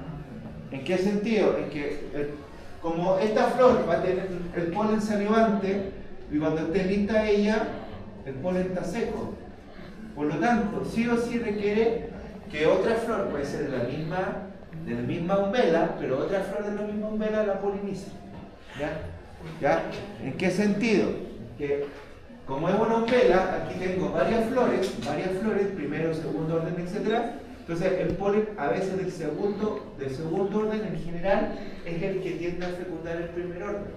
¿En qué sentido? En que como esta flor va a tener el polen salivante y cuando esté lista ella, el polen está seco. Por lo tanto, sí o sí requiere que otra flor, puede ser de la misma umbela, pero otra flor de la misma umbela la polinice. ¿Ya? ¿En qué sentido? Que como es una umbela, aquí tengo varias flores, primero, segundo orden, etc. Entonces el polen a veces del segundo orden en general es el que tiende a fecundar el primer orden.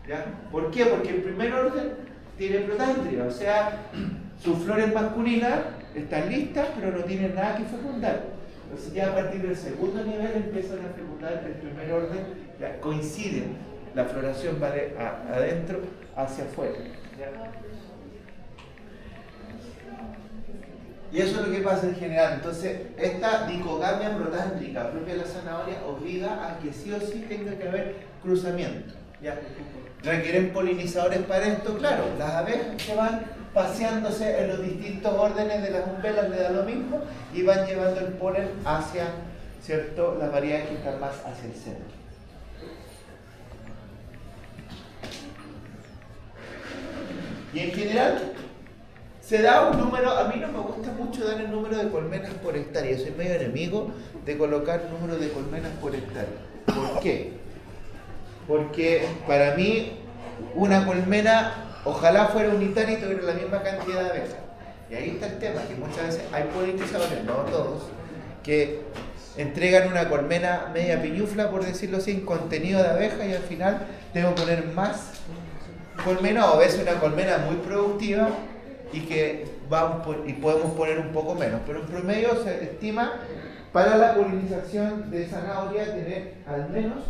¿Ya? ¿Por qué? Porque el primer orden tiene protándrica, o sea, sus flores masculinas están listas, pero no tienen nada que fecundar. Entonces ya a partir del segundo nivel empiezan a fecundar el primer orden, ya coinciden, la floración va de adentro hacia afuera. ¿Ya? Y eso es lo que pasa en general. Entonces, esta dicogamia protándrica propia de la zanahoria obliga a que sí o sí tenga que haber cruzamiento. ¿Ya? Requieren polinizadores para esto, claro, las abejas que van paseándose en los distintos órdenes de las umbelas le da lo mismo y van llevando el polen hacia, ¿cierto?, las variedades que están más hacia el centro. Y en general se da un número, a mí no me gusta mucho dar el número de colmenas por hectárea, soy medio enemigo de colocar número de colmenas por hectárea. ¿Por qué? Porque para mí una colmena ojalá fuera unitaria y tuviera la misma cantidad de abejas. Y ahí está el tema, que muchas veces hay polinizadores, no todos, que entregan una colmena media piñufla, por decirlo así, en contenido de abejas y al final tengo que poner más colmena o a veces una colmena muy productiva y que podemos poner un poco menos. Pero en promedio se estima para la polinización de zanahoria tener al menos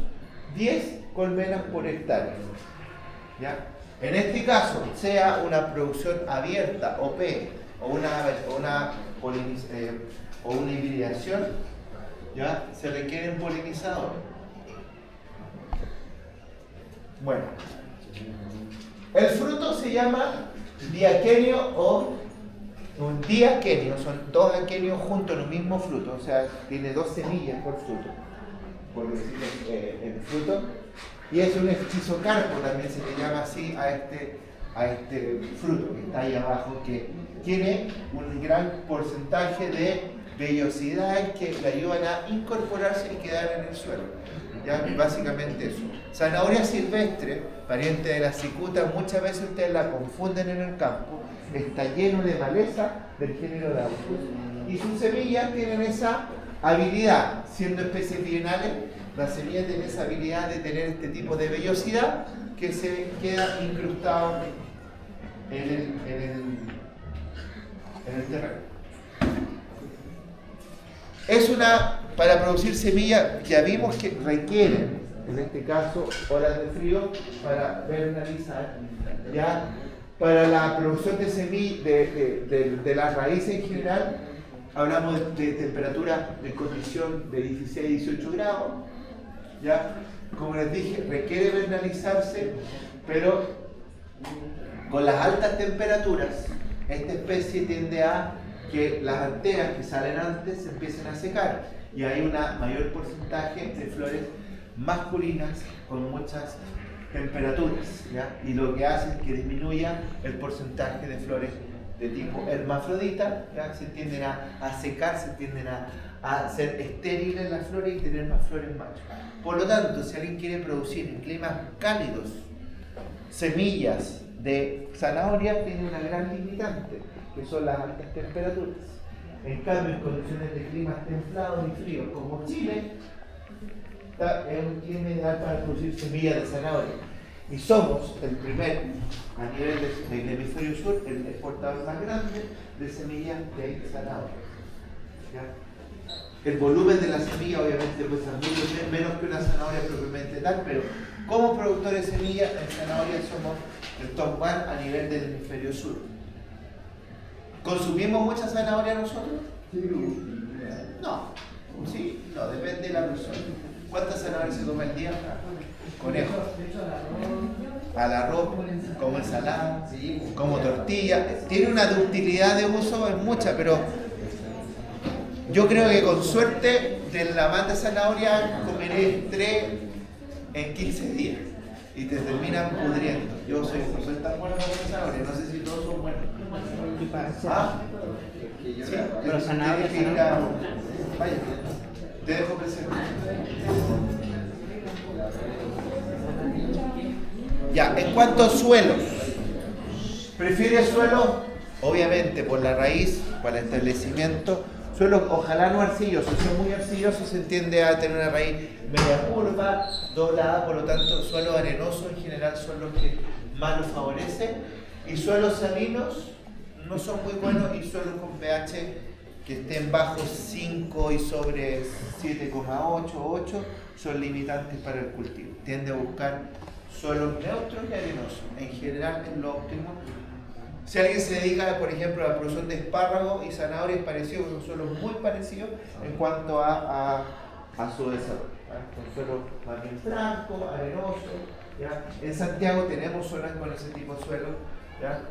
10 colmenas por hectárea. ¿Ya? En este caso, sea una producción abierta, OP, o una hibridación, ¿ya? Se requieren polinizadores. Bueno, el fruto se llama diaquenio o un diaquenio, son dos aquenios juntos en un mismo fruto, o sea, tiene 2 semillas por fruto, por decirlo, el fruto. Y es un esquizocarpo, también se le llama así a este a este fruto que está ahí abajo, que tiene un gran porcentaje de vellosidades que le ayudan a incorporarse y quedar en el suelo. ¿Ya? Básicamente eso. Zanahoria silvestre, pariente de la cicuta, muchas veces ustedes la confunden en el campo, está lleno de maleza del género de Aulus. Y sus semillas tienen esa habilidad, siendo especies bienales, la semilla tiene esa habilidad de tener este tipo de vellosidad que se queda incrustado en el terreno. Es para producir semillas, ya vimos que requieren, en este caso, horas de frío para vernalizar. Ya para la producción de semillas, de las raíces en general, hablamos de temperatura de condición de 16 a 18 grados. ¿Ya? Como les dije, requiere vernalizarse, pero con las altas temperaturas, esta especie tiende a que las anteras que salen antes se empiecen a secar y hay un mayor porcentaje de flores masculinas con muchas temperaturas, ¿ya? Y lo que hace es que disminuya el porcentaje de flores de tipo hermafrodita, ¿ya? Se tienden a secar, se tienden a ser estériles las flores y tener más flores machos. Por lo tanto, si alguien quiere producir en climas cálidos semillas de zanahoria, tiene una gran limitante, que son las altas temperaturas. En cambio, en condiciones de climas templados y fríos como Chile, es un clima ideal para producir semillas de zanahoria. Y somos el primer, a nivel del hemisferio sur, el exportador más grande de semillas de zanahoria. ¿Ya? El volumen de la semilla obviamente puede ser mucho menos que una zanahoria propiamente tal, pero como productores de semillas en zanahoria somos el top 1 a nivel del hemisferio sur. ¿Consumimos mucha zanahoria nosotros? No. Sí, no, depende de la persona. ¿Cuántas zanahorias se toma al día? Conejo. Al arroz, como ensalada, como tortilla. Tiene una utilidad de uso, es mucha, pero yo creo que con suerte de la mata de zanahoria comeré 3 en 15 días y te terminan pudriendo. Yo no soy tan bueno con la zanahoria, no sé si todos son buenos. Ah, sí, pero zanahoria, vaya, te dejo presente. Ya, en cuanto a suelos, ¿prefiere suelo? Obviamente por la raíz, para el establecimiento, suelos ojalá no arcillosos. Si son muy arcillosos se tiende a tener una raíz media curva, doblada, por lo tanto suelos arenosos en general son los que más los favorecen, y suelos salinos no son muy buenos, y suelos con pH que estén bajo 5 y sobre 7,8 o 8 son limitantes para el cultivo. Tiende a buscar suelos neutros y arenosos, en general es lo óptimo. Si alguien se dedica, por ejemplo, a la producción de espárragos y zanahorias, es parecido, son suelos muy parecidos en cuanto a su desarrollo. Son suelos más bien francos, arenosos. ¿Ya? En Santiago tenemos zonas con ese tipo de suelo. ¿Ya?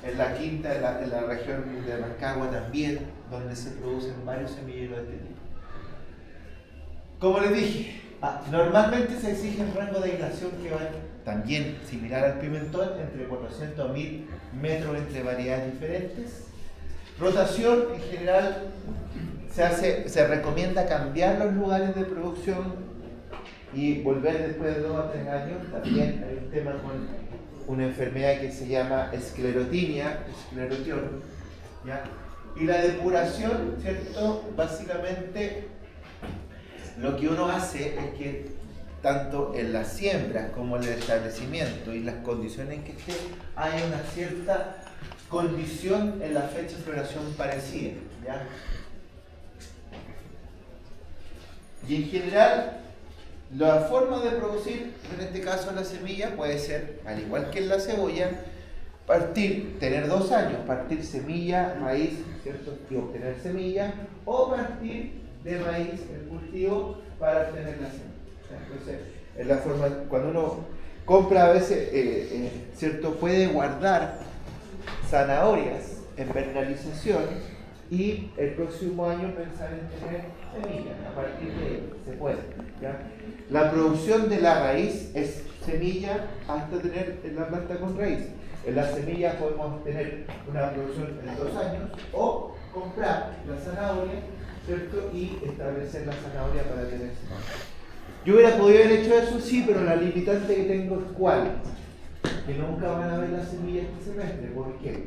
En la quinta, en la región de Rancagua también, donde se producen varios semilleros de este tipo. Como les dije, normalmente se exige un rango de aislación que va también similar al pimentón, entre 400 a 1000 metros entre variedades diferentes. Rotación, en general, se recomienda cambiar los lugares de producción y volver después de 2 a 3 años. También hay un tema con una enfermedad que se llama esclerotión, ¿ya? Y la depuración, ¿cierto? Básicamente lo que uno hace es que tanto en las siembras como en el establecimiento y las condiciones en que esté, hay una cierta condición en la fecha de floración parecida, ¿ya? Y en general, la forma de producir, en este caso la semilla, puede ser, al igual que en la cebolla, tener 2 años, partir semilla, raíz, ¿cierto? Y obtener semilla, o partir de raíz el cultivo para obtener la semilla. Entonces, es la forma, cuando uno compra a veces, ¿cierto? Puede guardar zanahorias en vernalización y el próximo año pensar en tener semillas. A partir de ahí se puede, ¿ya? La producción de la raíz es semilla hasta tener la planta con raíz. En las semillas podemos tener una producción en 2 años o comprar la zanahoria, ¿cierto? Y establecer la zanahoria para tener semillas. Yo hubiera podido haber hecho eso, sí, pero la limitante que tengo es ¿cuál? Que nunca van a ver las semillas este semestre. ¿Por qué?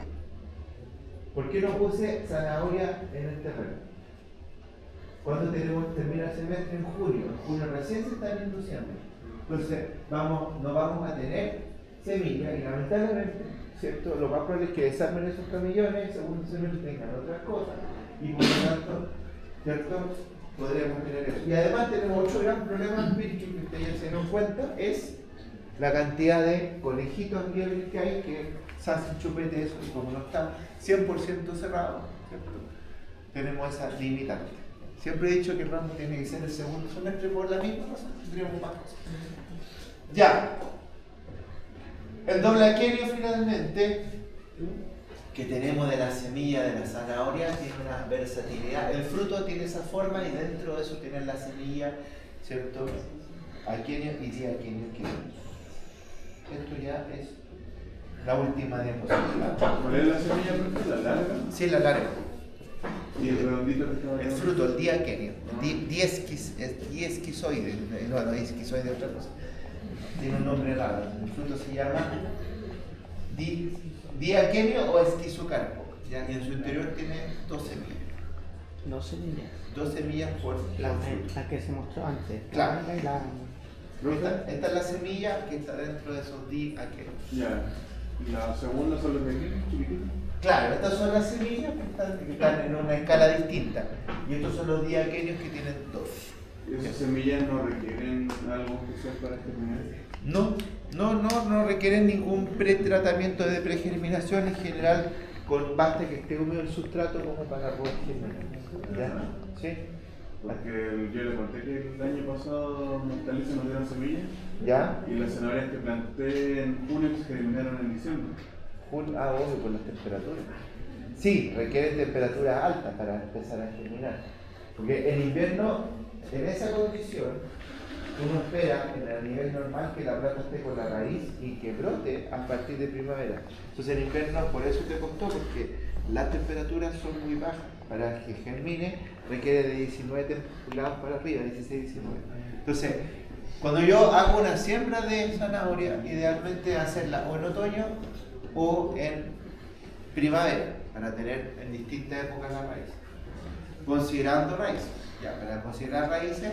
¿Por qué no puse zanahoria en el terreno? ¿Cuándo termina el semestre? En junio. En junio recién se está induciendo. Entonces, no vamos a tener semillas y lamentablemente, ¿cierto? Lo más probable es que desarmen esos camillones, el segundo semestre tengan otras cosas y por lo tanto, ¿cierto? Podremos tener eso. Y además tenemos otro gran problema empírico que ustedes ya se dieron cuenta, es la cantidad de conejitos liebres que hay que se hacen chupete de eso y como no está 100% cerrado, ¿cierto? Tenemos esa limitante. Siempre he dicho que el ramo tiene que ser el segundo semestre por la misma cosa, tendríamos más cosas. Ya. El doble aquenio finalmente, que tenemos de la semilla de la zanahoria, tiene una versatilidad. El fruto tiene esa forma y dentro de eso tiene la semilla, ¿cierto? Aquenio y diaquenio. Esto ya es la última diapositiva. ¿Cuál es la semilla perfecta? ¿La larga? Sí, la larga. Y el redondito que estaba El fruto, el diaquenio, diesquizoide, no esquizoide es otra cosa. Tiene un nombre raro. El fruto se llama diaquenio o esquizocarpo. ¿Ya? Y en su interior tiene 2 semillas. 2 semillas. 2 semillas por La fruto. que se mostró antes. Claro. Esta Esta es la semilla que está dentro de esos diaquenios. Ya. La segunda son los pequeños, chiquititos. Claro, estas son las semillas que están en una escala distinta. Y estos son los diaquenios que tienen 2. ¿Esas semillas no requieren algo especial para germinar? No requieren ningún pretratamiento de pregerminación en general, basta que esté húmedo el sustrato como para poder germinar. ¿Ya? ¿Sí? Porque yo le conté que el año pasado Hortaliza nos dieron semillas. ¿Ya? Y las zanahorias que planté en junio se germinaron en diciembre. Obvio, por las temperaturas. Sí, requieren temperaturas altas para empezar a germinar. Porque en invierno, en esa condición, uno espera a nivel normal que la planta esté con la raíz y que brote a partir de primavera. Entonces en invierno por eso te costó, porque las temperaturas son muy bajas. Para que germine requiere de 19 grados para arriba, 16, 19. Entonces, cuando yo hago una siembra de zanahoria, idealmente hacerla o en otoño o en primavera, para tener en distintas épocas las raíces. Considerando raíces, ya, para considerar raíces,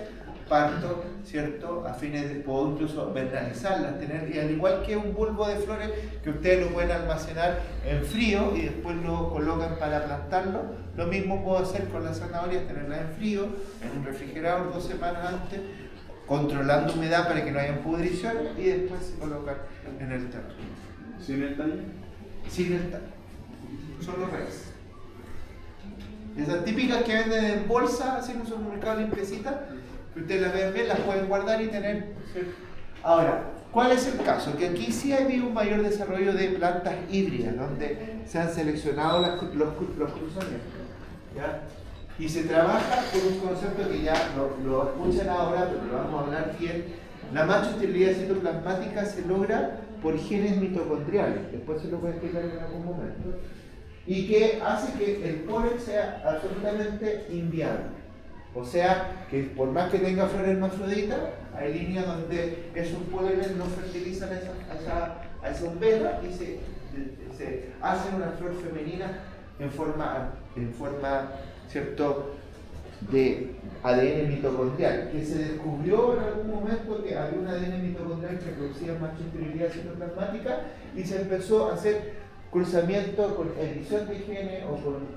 parto, ¿cierto? A fines de, puedo incluso vernalizarlas, tener, y al igual que un bulbo de flores, que ustedes lo pueden almacenar en frío y después lo colocan para plantarlo, lo mismo puedo hacer con las zanahorias, tenerlas en frío, en un refrigerador 2 semanas antes, controlando humedad para que no haya pudriciones y después se colocan en el terreno. ¿Sin el tallo? Sin el tallo. Solo raíces. Esas típicas que venden en bolsa, así en un supermercado limpiecitas, que ustedes las ven bien, las pueden guardar y tener. Ahora, ¿cuál es el caso? Que aquí sí ha habido un mayor desarrollo de plantas híbridas, donde se han seleccionado los cruzamientos. ¿Ya? Y se trabaja con un concepto que ya lo escuchan ahora, pero lo vamos a hablar bien. La macho-esterilidad citoplasmática se logra por genes mitocondriales, después se lo voy a explicar en algún momento, y que hace que el polen sea absolutamente inviable. O sea, que por más que tenga flor hermafrodita, hay líneas donde esos pólenes no fertilizan a esa umbela y se hacen una flor femenina en forma ¿cierto?, de ADN mitocondrial, que se descubrió en algún momento que había un ADN mitocondrial que producía macho-esterilidad citoplasmática y se empezó a hacer cruzamiento con edición de genes o con,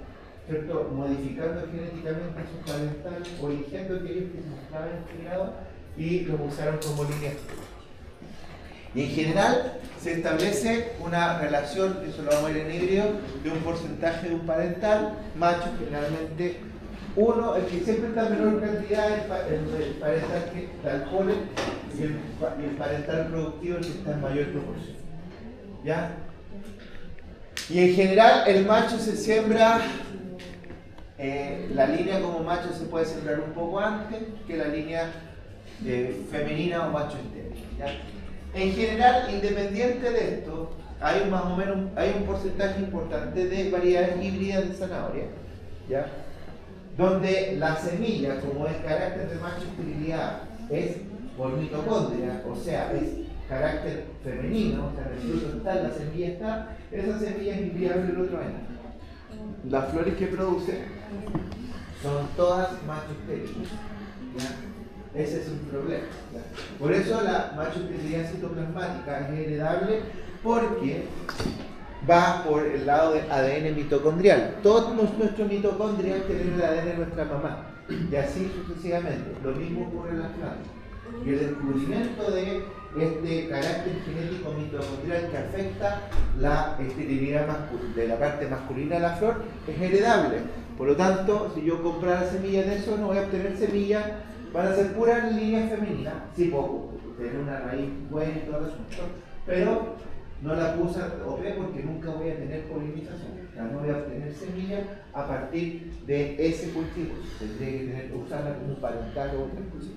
¿cierto?, modificando genéticamente a sus parentales o eligiendo aquellos que se estaban integrados y los usaron como líneas. Y en general se establece una relación, eso lo vamos a ver en híbrido, de un porcentaje de un parental, macho generalmente uno, el que siempre está en menor cantidad, el parental que da el polen, y el parental productivo el que está en mayor proporción. ¿Ya? Y en general el macho se siembra, la línea como macho se puede sembrar un poco antes que la línea femenina o macho estéril. ¿Ya? En general, independiente de esto, hay más o menos hay un porcentaje importante de variedades híbridas de zanahoria, ¿ya? Donde la semilla, como el carácter de macho esterilidad es por mitocondria, o sea, es carácter femenino, o sea, el fruto está, la semilla está, esa semilla es inviable el otro año. Las flores que produce son todas macho estériles, ¿ya? Ese es un problema, ¿ya? Por eso la macho esterilidad citoplasmática es heredable, porque va por el lado del ADN mitocondrial. Todos nuestros mitocondrias tienen el ADN de nuestra mamá, y así sucesivamente. Lo mismo ocurre en las plantas. Y el descubrimiento de este carácter genético mitocondrial que afecta la esterilidad de la parte masculina de la flor es heredable. Por lo tanto, si yo comprara semillas de eso, no voy a obtener semillas, van a ser puras líneas femeninas, sí poco, tener una raíz buena y todo el asunto, pero no la puse OP porque nunca voy a tener polinización. Ya no voy a obtener semillas a partir de ese cultivo. Tendría que usarla como un parental o otra cosa.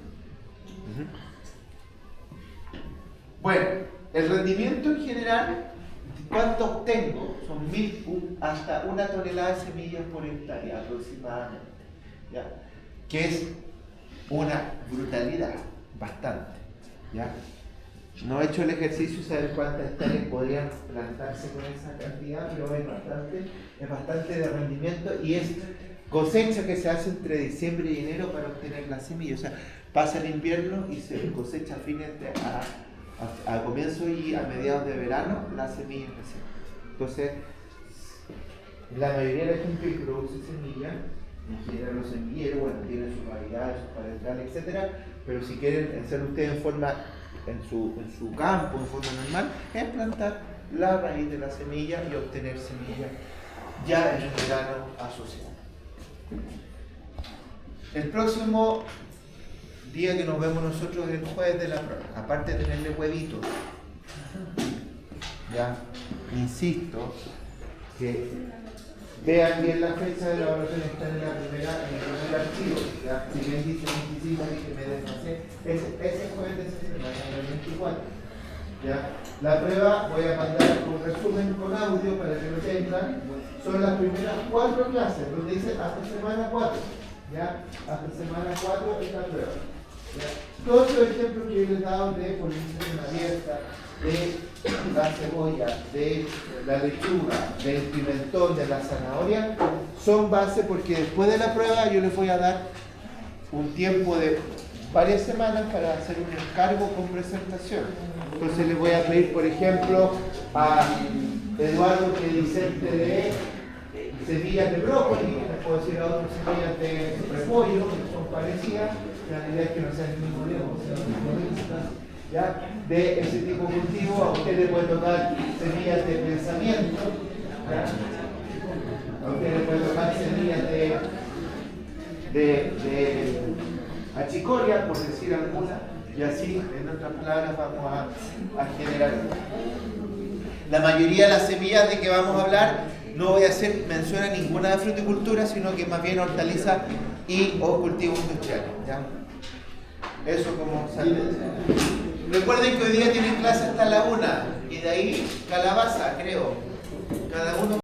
Bueno, el rendimiento en general, ¿cuánto obtengo? Son 1000 hasta 1 tonelada de semillas por hectárea aproximadamente, ¿ya? Que es una brutalidad, bastante, ¿ya? No he hecho el ejercicio de saber cuántas hectáreas podrían plantarse con esa cantidad, pero es bastante de rendimiento y es cosecha que se hace entre diciembre y enero para obtener la semilla. O sea, pasa el invierno y se cosecha a comienzo y a mediados de verano la semilla recién. Entonces, la mayoría de la gente que produce semillas, en general los semilleros, bueno, tienen sus variedades, sus parentales, etc. Pero si quieren hacer ustedes en su campo, en forma normal, es plantar la raíz de la semilla y obtener semillas ya en el verano asociado. El próximo día que nos vemos nosotros es el jueves de la prueba, aparte de tenerle huevitos, ya, insisto, que vean bien la fecha de la evaluación, está en el primer archivo, ya, si bien dice 25 y que me desfasé, ese jueves de esa semana, el 24. ¿Ya? La prueba voy a mandar un resumen con audio para que lo tengan. Son las primeras 4 clases, donde dice hasta semana 4. ¿Ya? Hasta semana 4 es la prueba. ¿Ya? Todos los ejemplos que yo les he dado de polinización abierta, de la cebolla, de la lechuga, del pimentón, de la zanahoria, son base porque después de la prueba yo les voy a dar un tiempo de varias semanas para hacer un encargo con presentación. Entonces les voy a pedir, por ejemplo, a Eduardo que diserte de semillas de brócoli, les puedo decir a otros semillas de repollo, que son parecidas, la idea es que no sean el mismo tiempo, ¿ya? De ese tipo de cultivo. A usted le puede tocar semillas de pensamiento, ¿ya? A usted le puede tocar semillas de achicoria, por decir alguna, y así, en otras palabras, vamos a generar. La mayoría de las semillas de que vamos a hablar, no voy a hacer mención a ninguna de fruticultura, sino que más bien hortaliza y o cultivos industriales, ¿ya? Eso como sale. Recuerden que hoy día tienen clase hasta la 1 y de ahí calabaza, creo. Cada uno